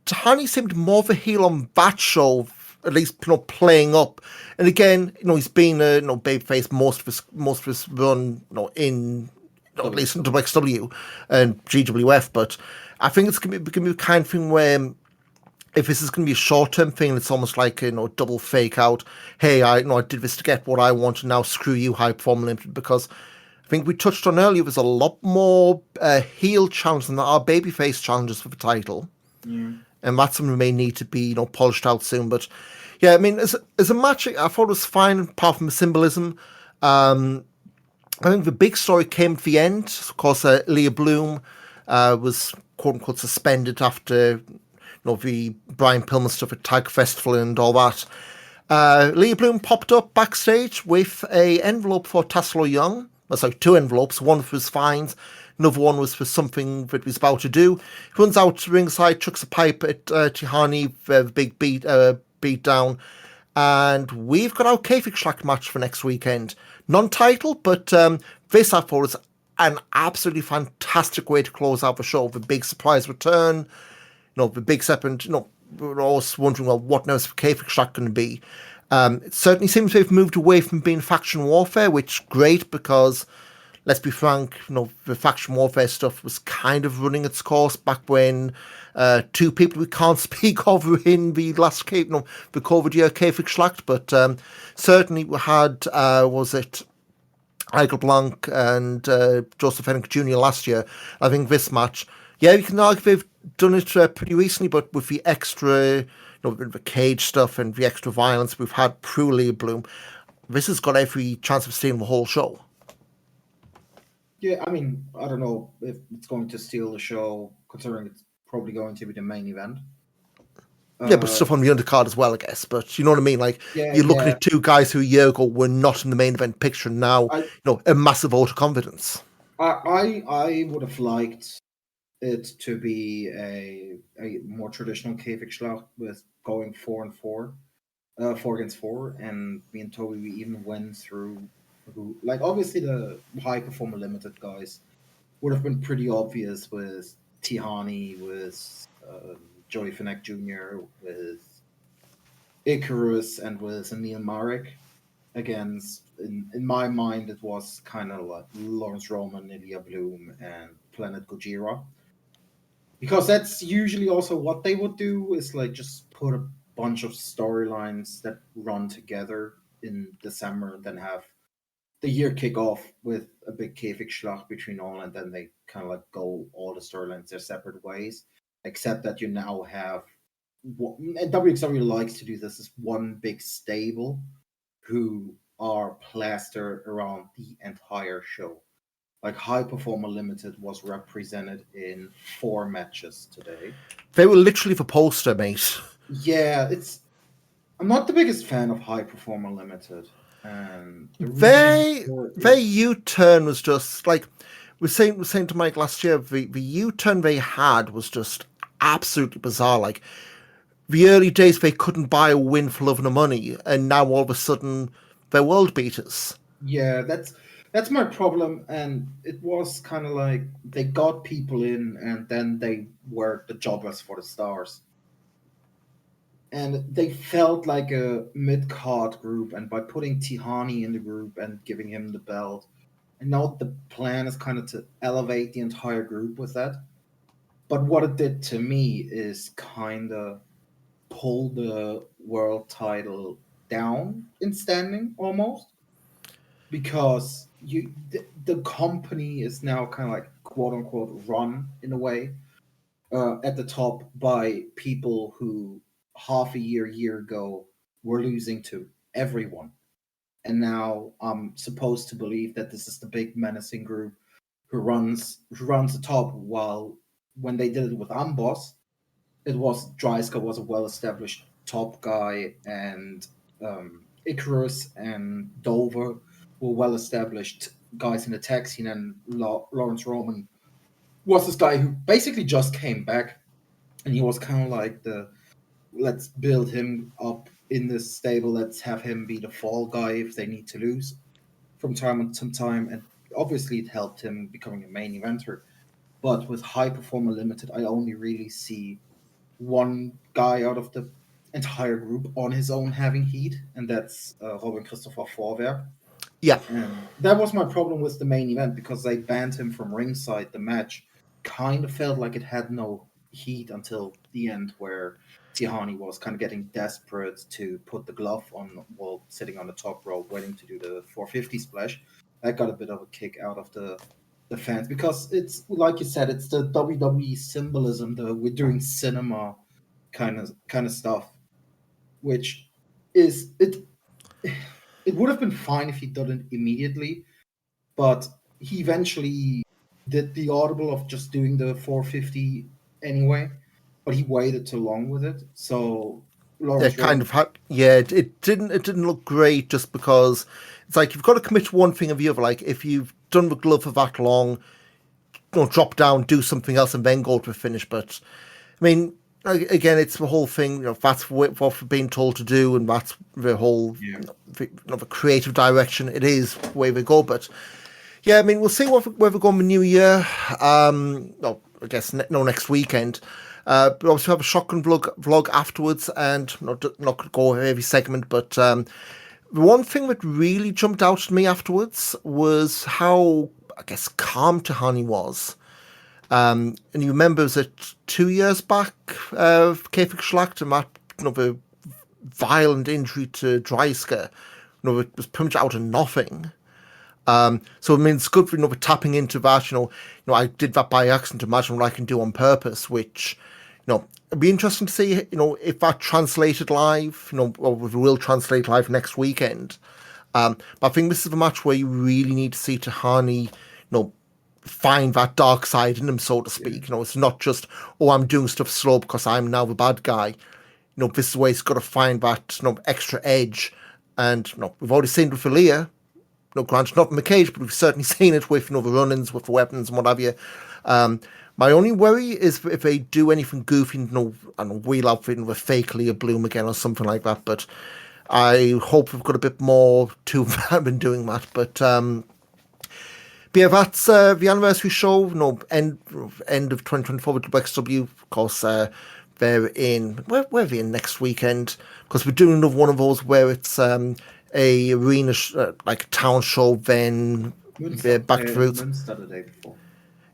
Tahani seemed more of a heel on that show, at least playing up. And again, he's been a babyface most of his run, in at least in WXW and GWF. But I think it's going to be the kind of thing where, if this is going to be a short-term thing, it's almost like a double fake out. Hey, I did this to get what I want, and now screw you, High Performer Limited. Because I think we touched on earlier, there's a lot more heel challenges than there are babyface challenges for the title, and that's something that may need to be polished out soon. But yeah, I mean, as a match, I thought it was fine apart from the symbolism. I think the big story came at the end. Of course, Leah Bloom was quote unquote suspended after the Brian Pillman stuff at Tag Festival and all that. Leah Bloom popped up backstage with a envelope for Tassilo Young. That's like 2 envelopes. One was fines, another one was for something that he was about to do. He runs out to ringside, chucks a pipe at Tihani, the big beat down, and we've got our Kayfic Schlacht match for next weekend. Non-title, but this I thought was an absolutely fantastic way to close out the show. The big surprise return. The big step, and we're always wondering, well, what now is Kayfic Schlacht going to be? It certainly seems to have moved away from being faction warfare, which is great because, let's be frank, the faction warfare stuff was kind of running its course back when 2 people we can't speak of were in the last the COVID year Kayfic Schlacht, but certainly we had, was it Eigel Blanc and Joseph Hennick Jr. last year. I think this match, yeah, you can argue they've done it pretty recently, but with the extra, the cage stuff and the extra violence we've had through Leah Bloom, this has got every chance of stealing the whole show. Yeah, I mean, I don't know if it's going to steal the show, considering it's probably going to be the main event. Yeah, but stuff on the undercard as well, I guess. But you know what I mean? Like, you're looking at 2 guys who a year ago were not in the main event picture, and now, a massive vote of confidence. I would have liked it to be a more traditional Kayfic Schlacht with going 4 against 4, and me and Toby, we even went through obviously the High Performer Limited guys would have been pretty obvious with Tihani, with Joey Finneck Jr., with Icarus, and with Neil Marek. Against, in my mind, it was kind of like Lawrence Roman, Ilya Bloom, and Planet Gojira. Because that's usually also what they would do, is like just put a bunch of storylines that run together in December, and then have the year kick off with a big Käfigschlacht between all, and then they kind of like go all the storylines their separate ways. Except that you now have, and WXW likes to do this, is one big stable who are plastered around the entire show. Like High Performer Limited was represented in 4 matches today. They were literally the poster, mate. Yeah, I'm not the biggest fan of High Performer Limited. And Their U-turn was just like we were saying to Mike last year. The U-turn they had was just absolutely bizarre. Like the early days, they couldn't buy a win for love nor money, and now all of a sudden they're world beaters. Yeah, that's my problem. And it was kind of like they got people in, and then they were the jobbers for the stars. And they felt like a mid-card group, and by putting Tihani in the group and giving him the belt, and now the plan is kind of to elevate the entire group with that. But what it did to me is kind of pull the world title down in standing almost, because the company is now kind of like quote unquote run in a way at the top by people who half a year ago were losing to everyone, and now I'm supposed to believe that this is the big menacing group who runs the top. While when they did it with Amboss, it was Dreisker was a well-established top guy, and Icarus and Dover were well-established guys in the tag scene, and Lawrence Roman was this guy who basically just came back, and he was kind of like let's build him up in this stable, let's have him be the fall guy if they need to lose from time to time, and obviously it helped him becoming a main eventer. But with High Performer Limited, I only really see one guy out of the entire group on his own having heat, and that's Robin Christopher Vorwerk. Yeah. And that was my problem with the main event, because they banned him from ringside. The match kind of felt like it had no heat until the end, where Tihani was kind of getting desperate to put the glove on while sitting on the top rope waiting to do the 450 splash. That got a bit of a kick out of the fans, because it's like you said, it's the WWE symbolism, the we're doing cinema kind of stuff, which is it. It would have been fine if he'd done it immediately, but he eventually did the audible of just doing the 450 anyway, but he waited too long with it. So Lawrence kind of had, yeah, it didn't look great, just because it's like you've got to commit to one thing or the other. Like if you've done the glove for that long, drop down, do something else, and then go to a finish. But I mean, again, it's the whole thing. That's what we're being told to do, and that's the whole the creative direction. It is the way we go. But yeah, I mean, we'll see where we go in the new year. No, I guess next weekend. But obviously, we have a shotgun vlog afterwards, and not going to go over every segment, but the one thing that really jumped out at me afterwards was how, I guess, calm Tihani was. And you remember, was it 2 years back, Käfigschlacht, and that, the violent injury to Dreisker, it was pretty much out of nothing. So I mean, it's good for we're tapping into that. I did that by accident. Imagine what I can do on purpose. Which, it'd be interesting to see, if that translated live. Or if it will translate live next weekend. But I think this is the match where you really need to see Tihani, find that dark side in him, so to speak. It's not just, I'm doing stuff slow because I'm now the bad guy. This is where he's got to find that extra edge. And we've already seen it with Aaliyah. Granted, not in the cage, but we've certainly seen it with the run-ins, with the weapons and what have you. My only worry is if they do anything goofy, wheel outfit with fake Leah Bloom again or something like that. But I hope we've got a bit more to that than doing that. But But yeah, that's the anniversary show. No, end of 2024 with WXW. Of course, they're in. Where are they in next weekend? Because we're doing another one of those where it's a arena, like a town show, then they're Munster, back to the roots. Munster the day before.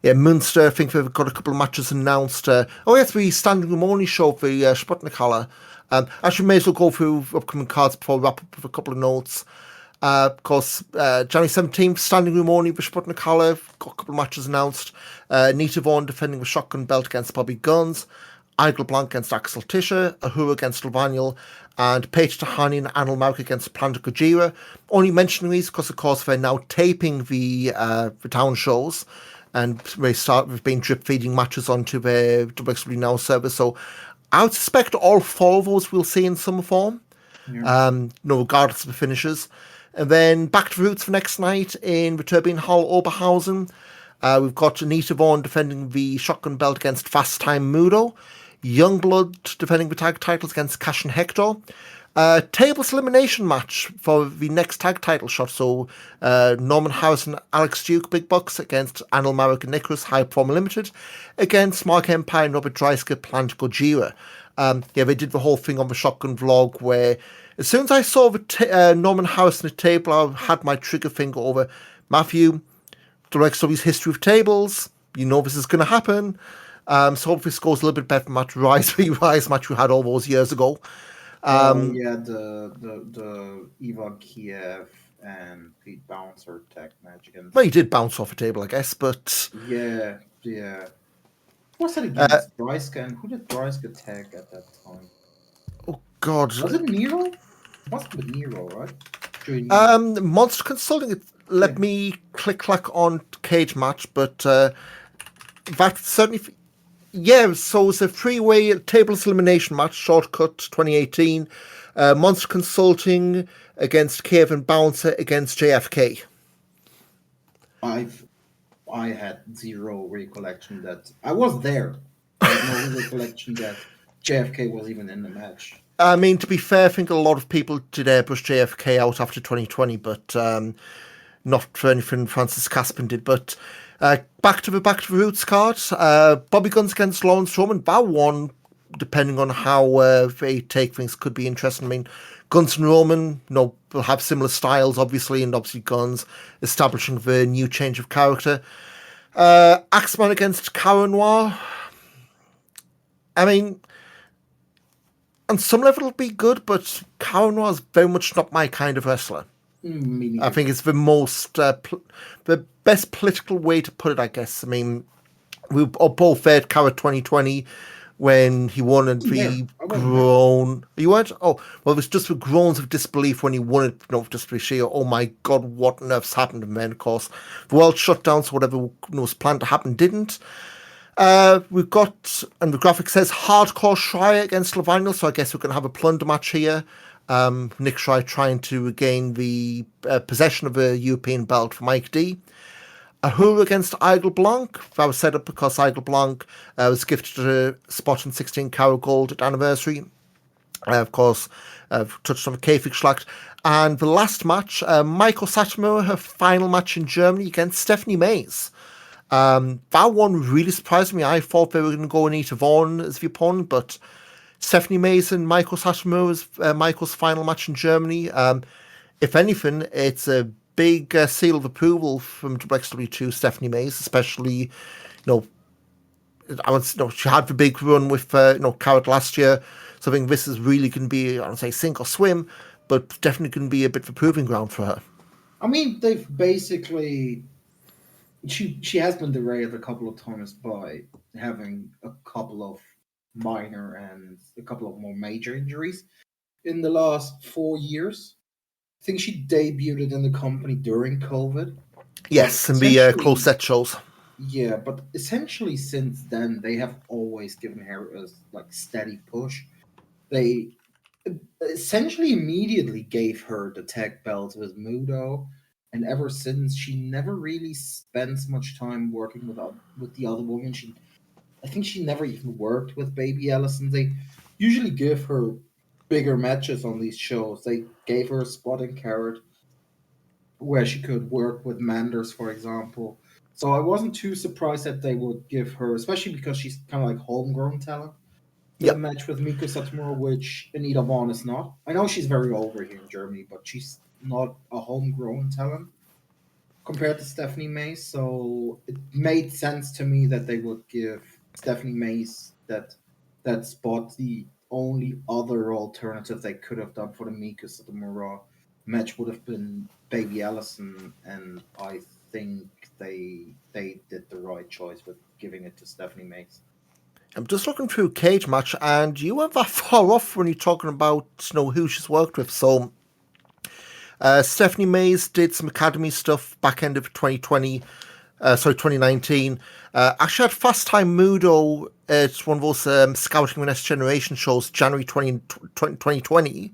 Yeah, Munster, I think they've got a couple of matches announced. Oh, yes, the standing room only show for the Sputnik. Actually, may as well go through upcoming cards before we wrap up with a couple of notes. Of course, January 17th, standing room only for Sputnik. Got a couple of matches announced. Nita Vaughn defending the shotgun belt against Bobby Guns. Igel Blanc against Axel Tischer. Ahura against Levaniel. And Paige Tahani and Anil Mark against Planta Gojira. Only mentioning these because, of course, they're now taping the town shows. And we've been drip feeding matches onto the WXW Now service. So I would suspect all four of those we'll see in some form, regardless of the finishes. And then back to the roots for next night in the Turbine Hall, Oberhausen. We've got Anita Vaughn defending the shotgun belt against Fast Time Mudo. Youngblood defending the tag titles against Cash and Hector. Tables elimination match for the next tag title shot. So Norman Harris and Alex Duke, Big Bucks, against Anil Marek and Nicholas, High Promo Limited, against Mark Empire and Robert Dreisker, Plant Gojira. They did the whole thing on the Shotgun vlog where as soon as I saw the Norman Harris on the table, I had my trigger finger over Matthew, directs of his history of tables. You know this is going to happen. So hopefully this goes a little bit better than that Rise v Rise match we had all those years ago. The Ivan Kiev and Pete Bouncer tag match against. Well, he did bounce off a table, I guess, but yeah. What's that against Dreisker? And who did Dreisker tag at that time? Oh God, was it Nero? It must have been Nero, right? Monster Consulting. Let me click on cage match, but that certainly. Yeah, so it's a three-way tables elimination match, Shortcut 2018. Monster Consulting against Cave and Bouncer against JFK. I had zero recollection that I was there. I had no recollection that JFK was even in the match. I mean, to be fair, I think a lot of people did airbrush JFK out after 2020, but not for anything Francis Caspin did. But back to the roots card. Bobby Guns against Lawrence Roman. That one, depending on how they take things, could be interesting. I mean, Guns and Roman, will have similar styles, obviously, and obviously Guns establishing the new change of character. Axeman against Cara Noir. I mean, on some level it'll be good, but Cara Noir is very much not my kind of wrestler. I think it's the most, the best political way to put it, I guess. I mean, we both had Cara 2020 when he won and the groan. You weren't? Oh, well, it was just the groans of disbelief when he won it, just for sheer, oh my God, what on earth's happened? And then, of course, the world shut down, so whatever was planned to happen didn't. We've got, and the graphic says Hardcore Schreier against Levaniel, so I guess we're going to have a plunder match here. Nick Schreier trying to regain the possession of a European belt for Mike D. Ahura against Igel Blanc. That was set up because Igel Blanc was gifted a spot in 16 Carat Gold at anniversary. Of course, touched on the Kayfig Schlacht. And the last match, Michael Satomura, her final match in Germany against Stephanie Mays. That one really surprised me. I thought they were going to go Anita Vaughn as the opponent, but Stephanie Mays and Michael Satomura was Michael's final match in Germany. If anything, it's a big seal of approval from WXW to Stephanie Mays, especially, she had the big run with Carat last year, so I think this is really going to be, I don't say sink or swim, but definitely going to be a bit of a proving ground for her. I mean, they've basically, she has been derailed a couple of times by having a couple of minor and a couple of more major injuries in the last 4 years. I think she debuted in the company during COVID. Yes, and the close set shows. Yeah, but essentially since then they have always given her a steady push. They essentially immediately gave her the tag belt with Mudo, and ever since she never really spends much time working with the other woman. I think she never even worked with Baby Allison. They usually give her bigger matches on these shows. They gave her a spot in Carat. where she could work with Manders, for example. So I wasn't too surprised that they would give her, especially because she's kind of like homegrown talent, Yeah, the match with Miko Satomura, which Anita Vaughn is not. I know she's very over here in Germany, but she's not a homegrown talent compared to Stephanie Mays. So it made sense to me that they would give Stephanie Mays that spot. The only other alternative they could have done for the Miko Satomura match would have been Baby Allison, and I think they did the right choice with giving it to Stephanie Mays. I'm just looking through Cage Match, and you weren't that far off when you're talking about who she's worked with. So Stephanie Mays did some Academy stuff back end of 2020, 2019. Actually had Fast Time Mudo at one of those Scouting the Next Generation shows, January 2020.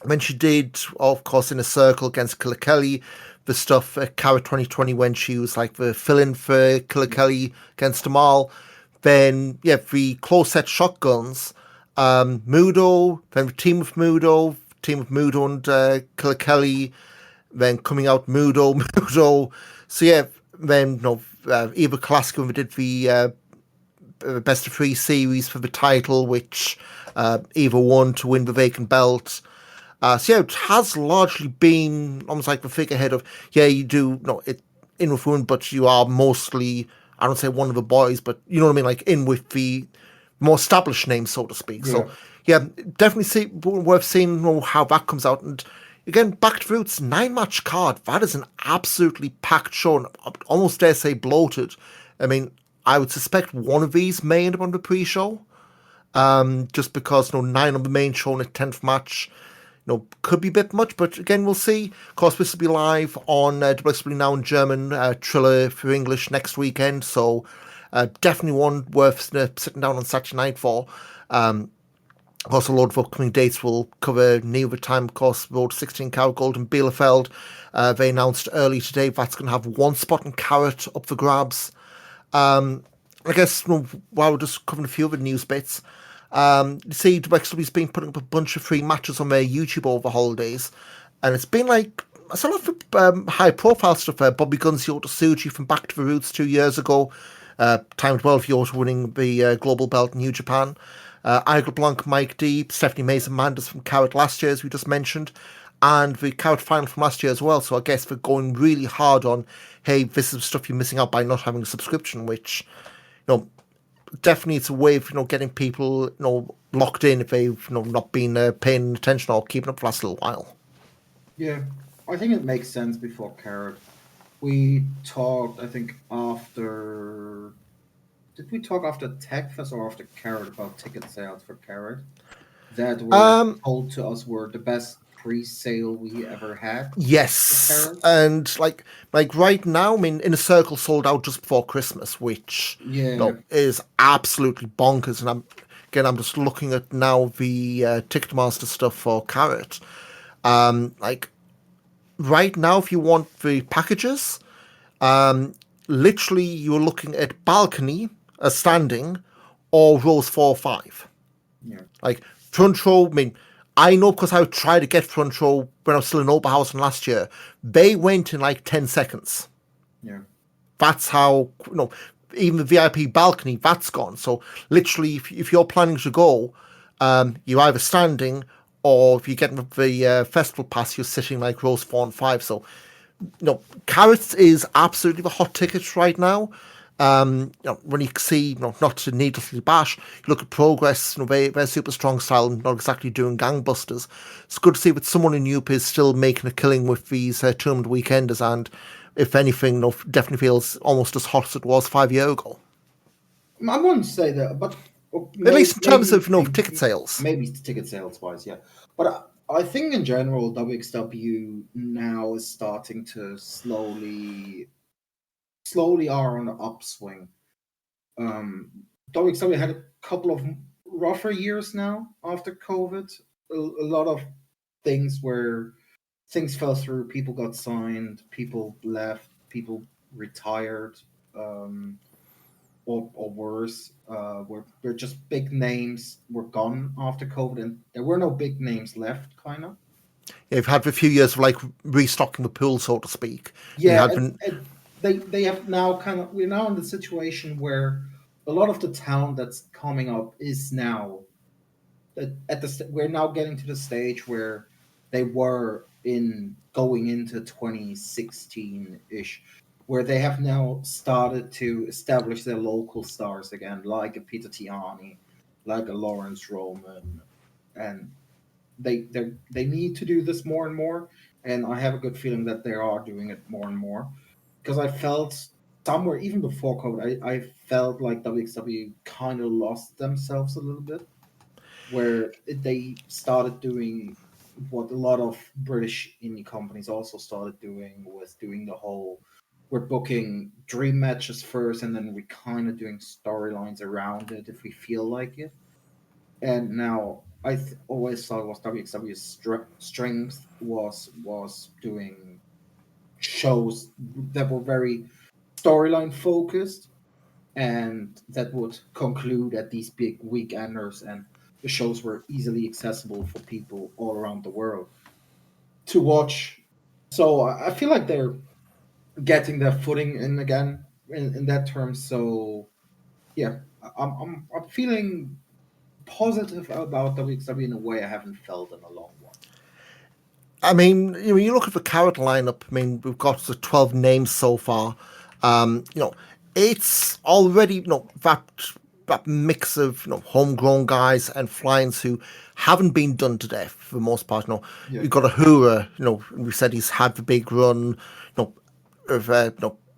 When she did, of course, in a circle against Killer Kelly, the stuff at Carat 2020 when she was like the fill-in for Killer Kelly against them all. Then, yeah, the close set shotguns, Mudo, then the team of Mudo and Killer Kelly, then coming out Mudo, Mudo. So, yeah, then, Eva Kolaski when we did the best of three series for the title, which Eva won to win the vacant belt. So yeah, it has largely been almost like the figurehead of, yeah, you do it in with women, but you are mostly, I don't say one of the boys, but you know what I mean, like in with the more established names, so to speak. Yeah. So yeah, definitely worth seeing how that comes out. And again, back to roots, 9-match card. That is an absolutely packed show, and I almost dare say bloated. I mean, I would suspect one of these may end up on the pre-show, just because 9 on the main show in a 10th match could be a bit much, but again, we'll see. Of course, this will be live on WXW Now in German, Triller for English next weekend, so definitely one worth sitting down on Saturday night for. Of course, a load of upcoming dates will cover near the time, of course, Road 16 Carat Gold in Bielefeld. They announced early today that's going to have one spot in Carat up for grabs. I guess while we're just covering a few other news bits, you see WXW's been putting up a bunch of free matches on their YouTube over the holidays, and it's been like some of the high-profile stuff. Bobby Guns, Yota Tsuji from Back to the Roots 2 years ago, timed well for Yota winning the global belt in New Japan. Igor Blanc, Mike D, Stephanie Mays and Manders from Carat last year, as we just mentioned, and the Carat final from last year as well. So I guess they're going really hard on, hey, this is stuff you're missing out by not having a subscription, which, definitely it's a way of, getting people, locked in if they've, not been paying attention or keeping up for the last little while. Yeah, I think it makes sense before Carrot. We talked, I think, after. Did we talk after TechFest or after Carrot about ticket sales for Carrot that were Um, told to us were the best pre-sale we ever had for yes, Carrot? and like right now, I mean, Inner Circle sold out just before Christmas, which Yeah, is absolutely bonkers. And I'm just looking at now the Ticketmaster stuff for Carrot. Like right now, if you want the packages, literally you're looking at balcony, a standing, or rows 4 or 5. yeah, Like front row, I mean, I know because I tried to get front row when I was still in Oberhausen last year. They went in like 10 seconds. yeah, That's how, even the VIP balcony, that's gone. So literally, if you're planning to go, you're either standing or if you're getting the festival pass, you're sitting like rows 4 and 5. So Carrots is absolutely the hot ticket right now. When you see, not to needlessly bash, you look at Progress, they're super strong style and not exactly doing gangbusters. It's good to see that someone in Europe is still making a killing with these tournament weekenders, and if anything, definitely feels almost as hot as it was 5 years ago. I wouldn't say that, but At least in terms maybe of ticket sales. maybe ticket sales wise, yeah. But I think in general, WXW now is starting to slowly are on the upswing. WXW had a couple of rougher years now after COVID. A lot of things where things fell through, people got signed, people left, people retired. Or worse, where just big names were gone after COVID, and there were no big names left, kind of. You've had a few years of like restocking the pool, so to speak. And you Yeah, had been, and they have now we're now in the situation where a lot of the talent that's coming up is now we're now getting to the stage where they were in going into 2016 ish, where they have now started to establish their local stars again, like a Peter Tiani, like a Lawrence Roman, and they need to do this more and more. And I have a good feeling that they are doing it more and more because I felt somewhere even before COVID, I felt like WXW kind of lost themselves a little bit where they started doing what a lot of British indie companies also started doing was doing the whole we're booking dream matches first and then we kind of doing storylines around it if we feel like it. And now always thought was WXW's strength was doing shows that were very storyline focused and that would conclude at these big weekenders, and the shows were easily accessible for people all around the world to watch. So I feel like they're getting their footing in again in that term. So yeah, I'm feeling positive about WXW in a way I haven't felt in a long while. I mean, you look at the Carat lineup. I mean, we've got the 12 names so far. It's already that mix of homegrown guys and flyings who haven't been done to death for the most part. Yeah, You've got Ahura. We said he's had the big run. Of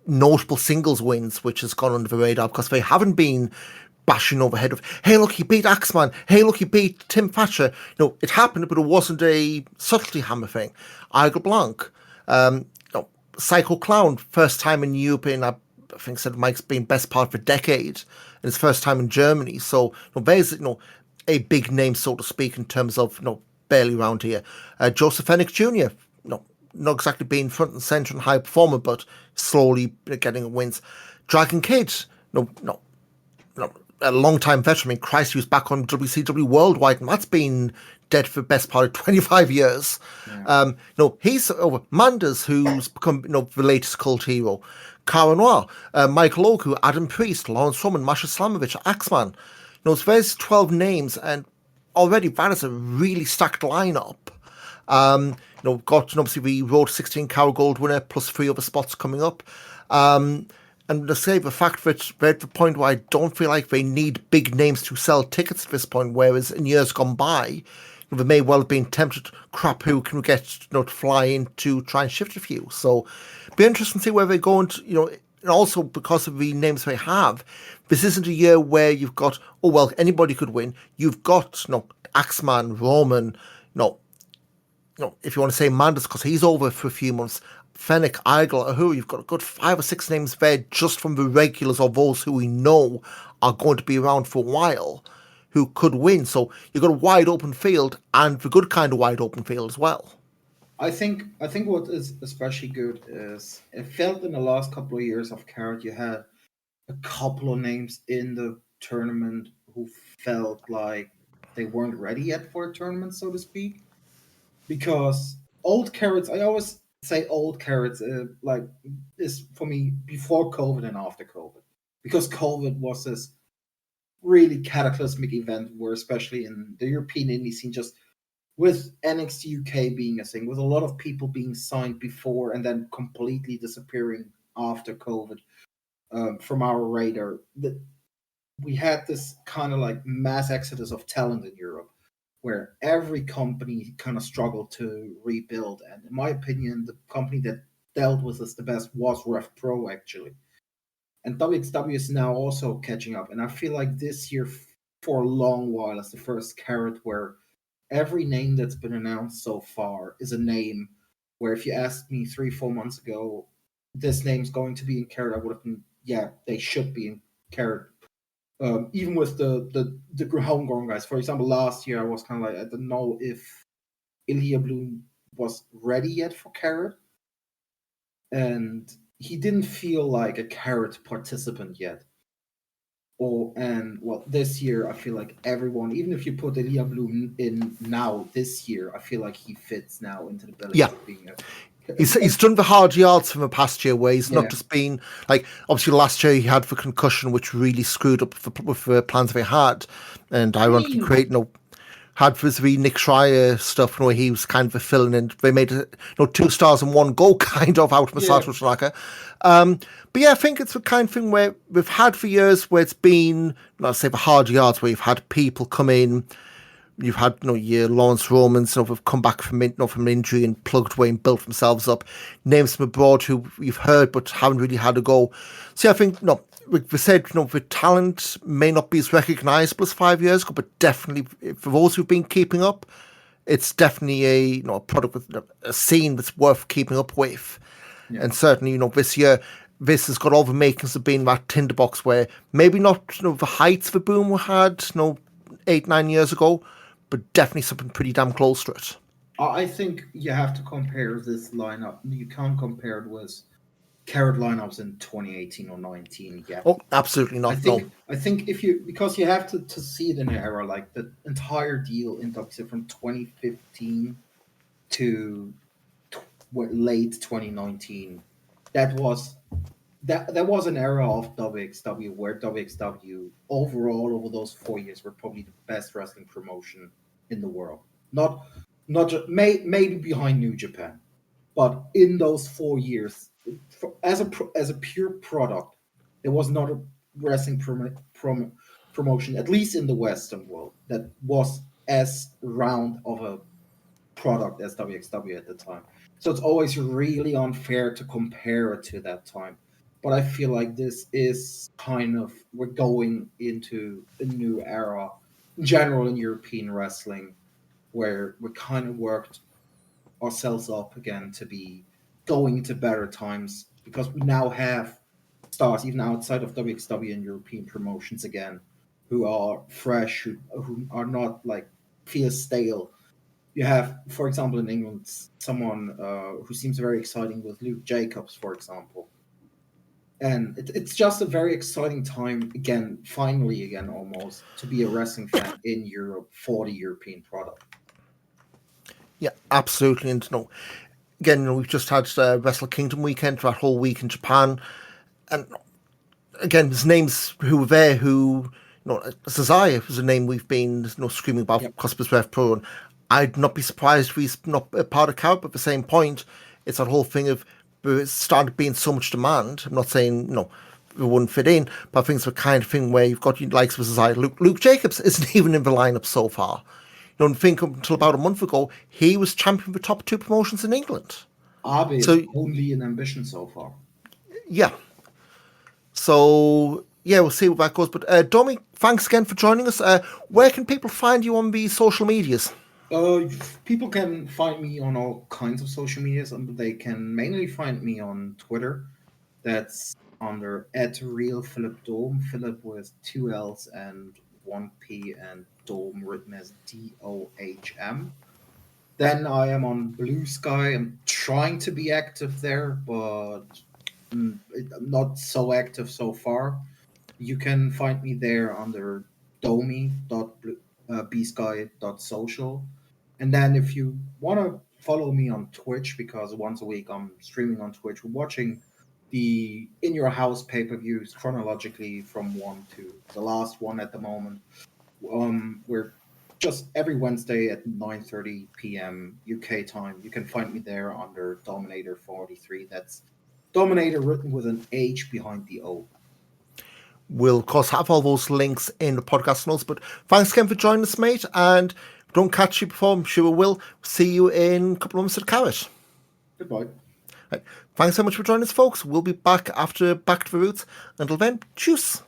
notable singles wins, which has gone under the radar because they haven't been bashing over head of, hey, look, he beat Axeman. Hey, look, he beat Tim Thatcher. It happened, but it wasn't a subtlety hammer thing. Igor Blanc, Psycho Clown, first time in Europe in, I think said Mike's been best part of a decade, and his first time in Germany. So, there's, a big name, so to speak, in terms of, barely around here. Joseph Fennick Jr., not exactly being front and centre and high performer, but slowly getting wins. Dragon Kid, a long time veteran. I mean, Christ, he was back on WCW Worldwide, and that's been dead for the best part of 25 years. yeah. He's over Manders, who's become the latest cult hero. Cara Noir, Michael Oku, Adam Priest, Lawrence Roman, Masha Slamovich, Axeman. So there's 12 names, and already that is a really stacked lineup. Got obviously the Road 16 Carat Gold winner plus 3 other spots coming up. And to say the fact that they're at the point where I don't feel like they need big names to sell tickets at this point, whereas in years gone by, they may well have been tempted, crap, who can we get to fly in to try and shift a few. So be interesting to see where they go. And also because of the names they have, this isn't a year where you've got, oh, well, anybody could win. You've got, Axeman, Roman, if you want to say Manders, because he's over for a few months, Fennec, Igel, Ahura, you've got a good 5 or 6 names there just from the regulars or those who we know are going to be around for a while who could win. So you've got a wide open field and the good kind of wide open field as well. I think what is especially good is it felt in the last couple of years of Carrot you had a couple of names in the tournament who felt like they weren't ready yet for a tournament, so to speak. Because old Carrots, I always say old Carrots, like is for me before COVID and after COVID, because COVID was this really cataclysmic event where, especially in the European indie scene, just with NXT UK being a thing, with a lot of people being signed before and then completely disappearing after COVID from our radar, that we had this kind of like mass exodus of talent in Europe, where every company kind of struggled to rebuild. And in my opinion, the company that dealt with this the best was Rev Pro, actually. And WXW is now also catching up. And I feel like this year, for a long while, is the first Carrot where every name that's been announced so far is a name where if you asked me 3, 4 months ago, this name's going to be in Carrot, I would have been, yeah, they should be in Carrot. Even with the homegrown guys. For example, last year I was kind of like, I don't know if Ilya Bloom was ready yet for Carrot, and he didn't feel like a Carrot participant yet. This year I feel like everyone, even if you put Elia Bloom in now this year, I feel like he fits now into the billing Yeah. of being He's done the hard yards from the past year where he's not Yeah. just been like, obviously last year he had the concussion which really screwed up with the plans they had, and ironically mean, had this wee Nick Schreier stuff where he was kind of a fill-in, and they made it, 2 stars and 1 goal kind of out of Masato Tanaka. But yeah, I think it's the kind of thing where we've had for years where it's been, let's say, the hard yards where you've had people come in. You've had your Lawrence Romans who've come back from an injury and plugged away and built themselves up. Names from abroad who you've heard but haven't really had a go. So yeah, I think we said the talent may not be as recognisable as 5 years ago, but definitely for those who've been keeping up, it's definitely a product with a scene that's worth keeping up with. Yeah. And certainly this year, this has got all the makings of being that tinderbox where maybe not the heights of a boom we had 8-9 years ago, but definitely something pretty damn close to it. I think you have to compare this lineup. You can't compare it with Carat lineups in 2018 or 19 yet. Oh, absolutely not. I think if you, because you have to see it in an era like the entire deal in WXW from 2015 to late 2019. That was an era of WXW where WXW overall over those 4 years were probably the best wrestling promotion in the world. Not just maybe behind New Japan, but in those 4 years, as a pure product, there was not a wrestling promotion, at least in the Western world, that was as round of a product as WXW at the time. So it's always really unfair to compare it to that time. But I feel like this is kind of, we're going into a new era in general in European wrestling where we kind of worked ourselves up again to be going into better times because we now have stars even outside of WXW and European promotions again who are fresh, who are not like feel stale. You have, for example, in England, someone who seems very exciting with Luke Jacobs, for example. And it's just a very exciting time again, finally again, almost to be a wrestling fan in Europe for the European product. Yeah, absolutely. And again, we've just had Wrestle Kingdom weekend, that whole week in Japan, and again, there's names who were there who, Cesare was a name we've been screaming about Cosmos Rev Pro, and I'd not be surprised if he's not a part of Carat, but at the same point, it's that whole thing of it started being so much demand. I'm not saying it wouldn't fit in, but I think it's the kind of thing where you've got likes of Cesare. Luke Jacobs isn't even in the lineup so far. I think until about a month ago, he was champion of the top 2 promotions in England. Abe is only an ambition so far. Yeah. So, yeah, we'll see where that goes. But, Dohmi, thanks again for joining us. Where can people find you on the social medias? People can find me on all kinds of social medias. They can mainly find me on Twitter. That's under @RealPhilipDohm. Philip with 2 L's and 1 P, and Dome written as DOHM. Then I am on Blue Sky. I'm trying to be active there, but I'm not so active so far. You can find me there under dohmi.bsky.social. And then if you want to follow me on Twitch, because once a week I'm streaming on Twitch, we're watching the In Your House pay-per-views chronologically from 1 to the last one at the moment. We're just every Wednesday at 9:30 p.m. UK time. You can find me there under Dominator 43. That's Dominator written with an H behind the O. We'll, of course, have all those links in the podcast notes. But thanks again for joining us, mate. And if we don't catch you before, I'm sure we will. See you in a couple of months at Carat. Goodbye. Right. Thanks so much for joining us, folks. We'll be back after Back to the Roots. Until then, cheers.